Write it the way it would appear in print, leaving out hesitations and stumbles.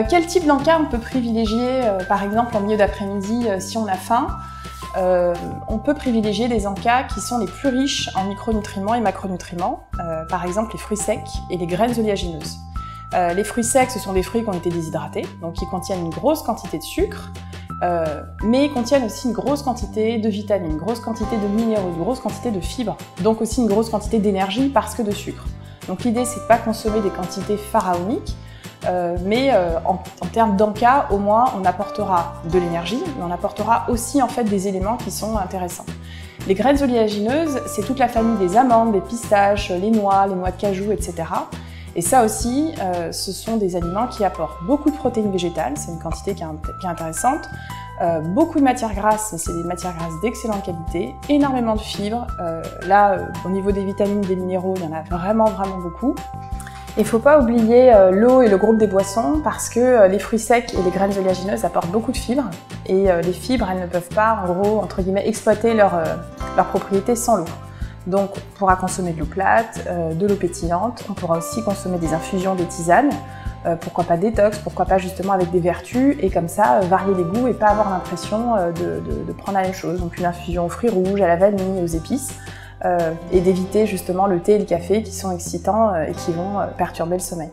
Quel type d'encas on peut privilégier, par exemple en milieu d'après-midi si on a faim? On peut privilégier des encas qui sont les plus riches en micronutriments et macronutriments, par exemple les fruits secs et les graines oléagineuses. Les fruits secs, ce sont des fruits qui ont été déshydratés, donc ils contiennent une grosse quantité de sucre, mais ils contiennent aussi une grosse quantité de vitamines, une grosse quantité de minéraux, une grosse quantité de fibres, donc aussi une grosse quantité d'énergie parce que de sucre. Donc l'idée, c'est de ne pas consommer des quantités pharaoniques, mais en termes d'encas, au moins, on apportera de l'énergie, mais on apportera aussi en fait des éléments qui sont intéressants. Les graines oléagineuses, c'est toute la famille des amandes, des pistaches, les noix de cajou, etc. Et ça aussi, ce sont des aliments qui apportent beaucoup de protéines végétales, c'est une quantité qui est intéressante, beaucoup de matières grasses, mais c'est des matières grasses d'excellente qualité, énormément de fibres. Au niveau des vitamines, des minéraux, il y en a vraiment beaucoup. Il ne faut pas oublier l'eau et le groupe des boissons parce que les fruits secs et les graines oléagineuses apportent beaucoup de fibres et les fibres, elles ne peuvent pas, en gros, entre guillemets, exploiter leurs propriétés sans l'eau. Donc on pourra consommer de l'eau plate, de l'eau pétillante, on pourra aussi consommer des infusions, des tisanes, pourquoi pas détox, pourquoi pas justement avec des vertus et comme ça varier les goûts et pas avoir l'impression de prendre la même chose. Donc une infusion aux fruits rouges, à la vanille, aux épices. Et d'éviter justement le thé et le café qui sont excitants et qui vont perturber le sommeil.